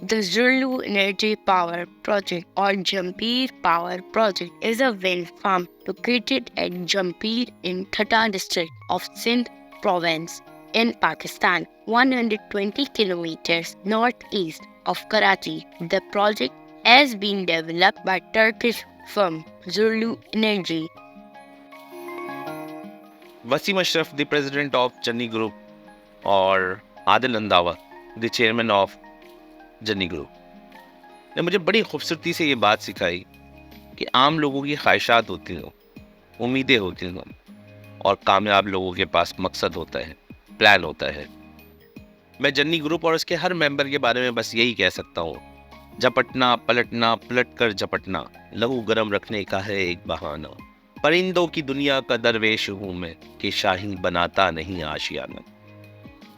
The Zulu Energy Power Project or Jampir Power Project is a wind farm located at Jampir in Thatta district of Sindh province in Pakistan, 120 kilometers northeast of Karachi. The project has been developed by Turkish firm Zulu Energy. Wasim Ashraf, the president of Janni Group, और आदिल अंदावा, the chairman of जन्नी group, ने मुझे बड़ी खूबसूरती से ये बात सिखाई कि आम लोगों की ख्वाहिशात होती हैं, उम्मीदें होती हैं, और कामयाब लोगों के पास मकसद होता है, प्लान होता है. मैं जन्नी ग्रुप और उसके हर मेंबर के बारे में बस यही कह सकता हूँ, झपटना पलटना पलट कर झपटना, लहू गरम रखने का है एक बहाना. परिंदों की दुनिया का दरवेश हूँ मैं कि शाही बनाता नहीं आशियाना.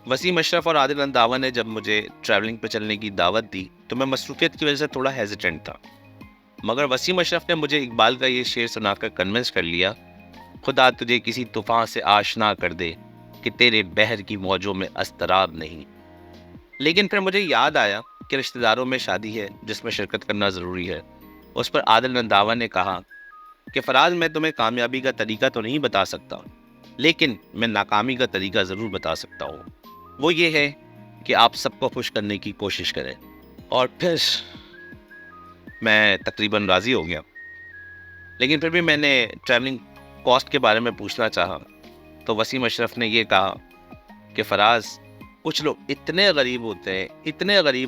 वसीम अशरफ और आदिल अंदावा ने जब मुझे ट्रैवलिंग पे चलने की दावत दी तो मैं मसरूफियत की वजह से थोड़ा हेजिटेंट था, मगर वसीम अशरफ ने मुझे इकबाल का ये शेर सुनाकर कन्विंस कर लिया, खुदा तुझे किसी तूफान से आशना कर दे कि तेरे बहर की मौजों में अस्तराब नहीं. लेकिन फिर मुझे याद आया कि रिश्तेदारों में शादी है जिसमें शिरकत करना ज़रूरी है. उस पर आदिल अंदावा ने कहा कि फराज, मैं तुम्हें कामयाबी का तरीका तो नहीं बता सकता, लेकिन मैं नाकामी का तरीका ज़रूर बता सकता हूँ. वो ये है कि आप सबको खुश करने की कोशिश करें. और फिर मैं तकरीबन राज़ी हो गया. लेकिन फिर भी मैंने ट्रैवलिंग कॉस्ट के बारे में पूछना चाहा तो वसीम अशरफ ने ये कहा कि फराज, कुछ लोग इतने गरीब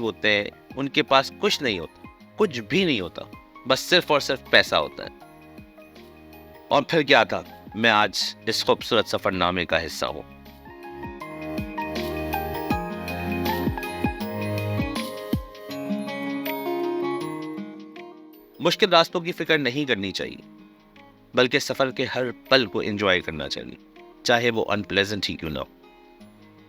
होते हैं, उनके पास कुछ नहीं होता, कुछ भी नहीं होता, बस सिर्फ और सिर्फ पैसा होता है. और फिर क्या था, मैं आज इस खूबसूरत सफ़रनामे का हिस्सा हूँ. मुश्किल रास्तों की फिक्र नहीं करनी चाहिए, बल्कि सफ़र के हर पल को एंजॉय करना चाहिए, चाहे वो अनप्लेजेंट ही क्यों ना हो.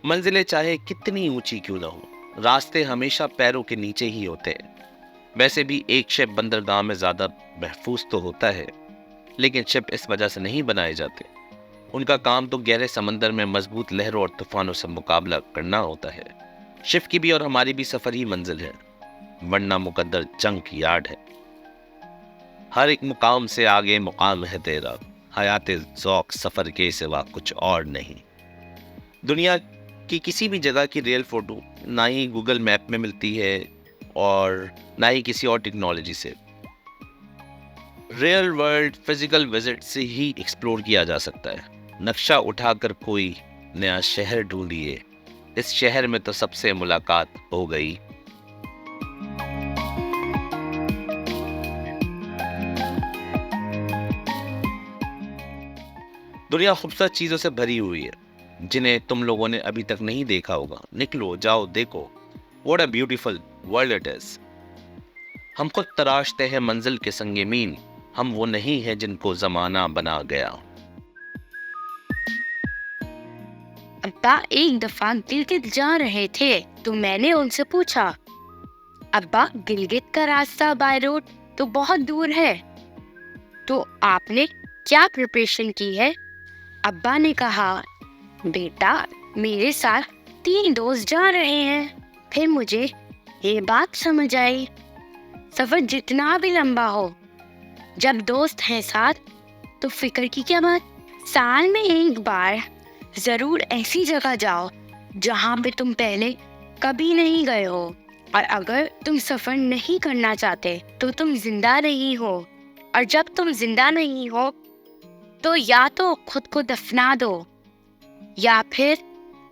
मंजिलें चाहे कितनी ऊंची क्यों ना हो, रास्ते हमेशा पैरों के नीचे ही होते हैं. वैसे भी एक शिप बंदरगाह में ज़्यादा महफूज तो होता है, लेकिन शिप इस वजह से नहीं बनाए जाते. उनका काम तो गहरे समंदर में मजबूत लहरों और तूफानों से मुकाबला करना होता है. शिप की भी और हमारी भी सफ़र ही मंजिल है, वरना मुकद्दर जंग यार्ड है. हर एक मुकाम से आगे मुकाम है तेरा, हयाते ज़ौक़ सफ़र के सिवा कुछ और नहीं. दुनिया की किसी भी जगह की रियल फ़ोटो ना ही गूगल मैप में मिलती है और ना ही किसी और टेक्नोलॉजी से. रियल वर्ल्ड फिजिकल विजिट से ही एक्सप्लोर किया जा सकता है. नक्शा उठाकर कोई नया शहर ढूंढिए, इस शहर में तो सबसे मुलाकात हो गई. दुनिया खूबसूरत चीज़ों से भरी हुई है, जिन्हें तुम लोगों ने अभी तक नहीं देखा होगा. निकलो, जाओ, देखो. What a beautiful world it is. हम खुद तराशते हैं मंजिल के संगे मीन, हम वो नहीं हैं जिनको ज़माना बना गया. अब्बा एक दफा गिलगित जा रहे थे तो मैंने उनसे पूछा, अब्बा गिलगित का रास्ता बाय रोड तो बहुत दूर है, तो आपने क्या प्रिपरेशन की है? अब्बा ने कहा, बेटा मेरे साथ 3 दोस्त जा रहे हैं. फिर मुझे ये बात समझ आई, सफर जितना भी लंबा हो, जब दोस्त हैं साथ तो फिक्र की क्या बात. साल में एक बार जरूर ऐसी जगह जाओ जहाँ पे तुम पहले कभी नहीं गए हो. और अगर तुम सफर नहीं करना चाहते तो तुम जिंदा नहीं हो, और जब तुम जिंदा नहीं हो तो या तो खुद को दफना दो या फिर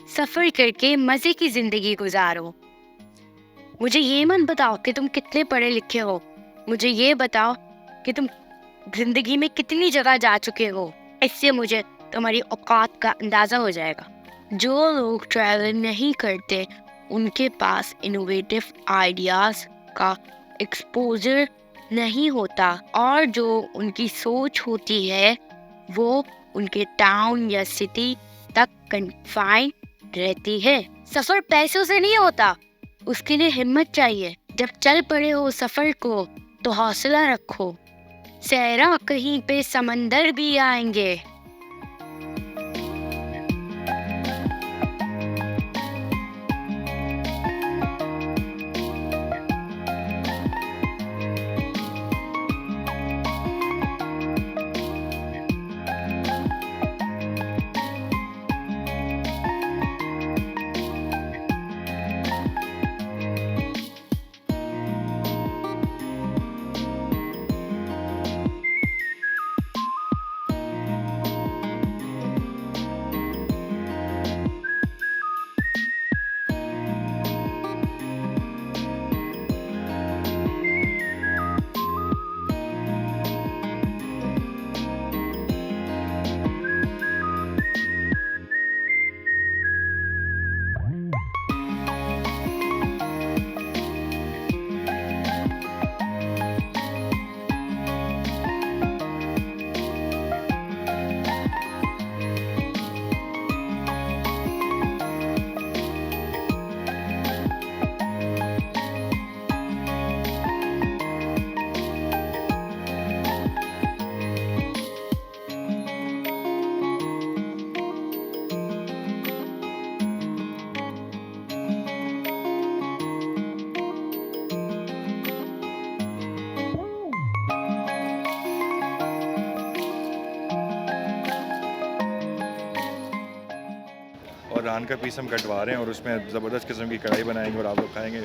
सफर करके मजे की जिंदगी गुजारो. मुझे ये मत बताओ कि तुम कितने पढ़े लिखे हो, मुझे ये बताओ कि तुम जिंदगी में कितनी जगह जा चुके हो. इससे मुझे तुम्हारी औकात का अंदाजा हो जाएगा. जो लोग ट्रैवल नहीं करते उनके पास इनोवेटिव आइडियाज का एक्सपोजर नहीं होता, और जो उनकी सोच होती है वो उनके टाउन या सिटी तक कन्फाइन रहती है. सफर पैसों से नहीं होता, उसके लिए हिम्मत चाहिए. जब चल पड़े हो सफर को तो हौसला रखो, सहरा कहीं पे समंदर भी आएंगे. ران کا پیس ہم کٹوا رہے ہیں اور اس میں زبردست قسم کی کڑھائی بنائیں گے اور آپ لوگ کھائیں گے.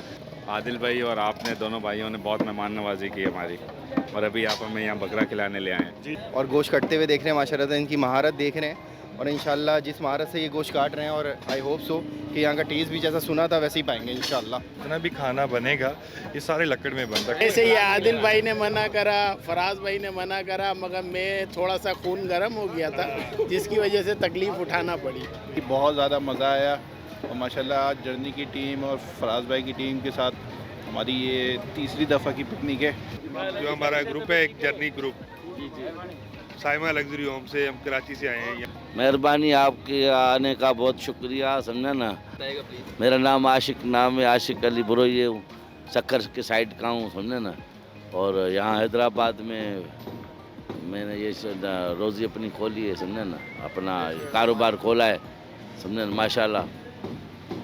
عادل بھائی اور آپ نے دونوں بھائیوں نے بہت مہمان نوازی کی ہماری, اور ابھی آپ ہمیں یہاں بکرا کھلانے لے آئے ہیں. اور گوشت کٹتے ہوئے دیکھ رہے ہیں, ماشاء اللہ ان کی مہارت دیکھ رہے ہیں, اور انشاءاللہ جس مہارت سے یہ گوشت کاٹ رہے ہیں, اور آئی ہوپ سو کہ یہاں کا ٹیسٹ بھی جیسا سنا تھا ویسے ہی پائیں گے انشاءاللہ. جتنا بھی کھانا بنے گا یہ سارے لکڑ میں بنتا ہے. ایسے یہ عادل بھائی نے منع کرا, فراز بھائی نے منع کرا, مگر میں تھوڑا سا خون گرم ہو گیا تھا جس کی وجہ سے تکلیف اٹھانا پڑی. بہت زیادہ مزہ آیا, اور ماشاءاللہ آج جرنی کی ٹیم اور فراز بھائی کی ٹیم کے ساتھ ہماری یہ تیسری دفعہ کی پکنک ہے. جو ہمارا گروپ ہے, ایک journey group, Saima luxury home سے, ہم کراچی سے آئے ہیں. مہربانی آپ کے آنے کا بہت شکریہ, سمجھا نا. میرا نام عاشق نام ہے, عاشق علی بروئی ہے, سکر کے سائڈ کا ہوں, سمجھا نا. اور یہاں حیدرآباد میں نے یہ روزی اپنی کھولی ہے, سمجھا نا, اپنا کاروبار کھولا ہے, سمجھا نا. ماشاء اللہ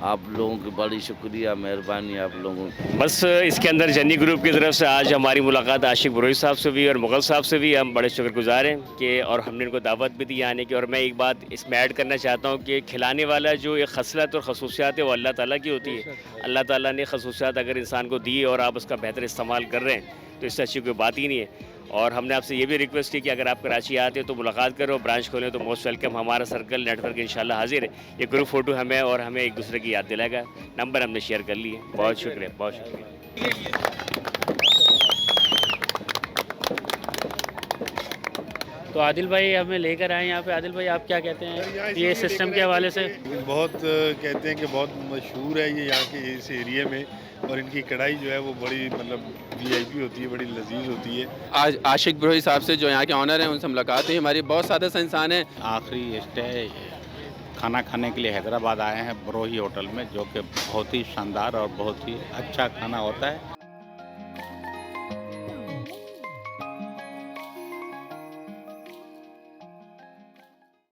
آپ لوگوں کی بڑی شکریہ, مہربانی آپ لوگوں کی. بس اس کے اندر جرنی گروپ کی طرف سے آج ہماری ملاقات عاشق بروئی صاحب سے بھی اور مغل صاحب سے بھی. ہم بڑے شکر گزار ہیں کہ, اور ہم نے ان کو دعوت بھی دی آنے کی. اور میں ایک بات اس میں ایڈ کرنا چاہتا ہوں کہ کھلانے والا جو ایک خصلت اور خصوصیات ہے وہ اللہ تعالیٰ کی ہوتی ہے. اللہ تعالیٰ نے خصوصیات اگر انسان کو دی اور آپ اس کا بہتر استعمال کر رہے ہیں تو اس سے اچھی کوئی بات ہی نہیں ہے. اور ہم نے آپ سے یہ بھی ریکویسٹ کی کہ اگر آپ کراچی آتے ہیں تو ملاقات کرو, برانچ کھولیں تو موسٹ ویلکم. ہمارا سرکل نیٹ ورک انشاءاللہ حاضر ہے. یہ گروپ فوٹو ہمیں اور ہمیں ایک دوسرے کی یاد دلائے گا. نمبر ہم نے شیئر کر لیے. بہت شکریہ, بہت شکریہ. تو عادل بھائی ہمیں لے کر آئے یہاں پہ. عادل بھائی آپ کیا کہتے ہیں یہ سسٹم کے حوالے سے؟ بہت کہتے ہیں کہ بہت مشہور ہے یہ یہاں کے اس ایریے میں, اور ان کی کڑھائی جو ہے وہ بڑی مطلب وی آئی پی ہوتی ہے, بڑی لذیذ ہوتی ہے. آج عاشق بروئی صاحب سے جو یہاں کے آنر ہیں ان سے ملاقات ہوئی. ہماری بہت سادہ سے انسان ہیں. آخری اسٹے کھانا کھانے کے لیے حیدرآباد آئے ہیں بروئی ہوٹل میں, جو کہ بہت ہی شاندار اور بہت ہی اچھا کھانا ہوتا ہے.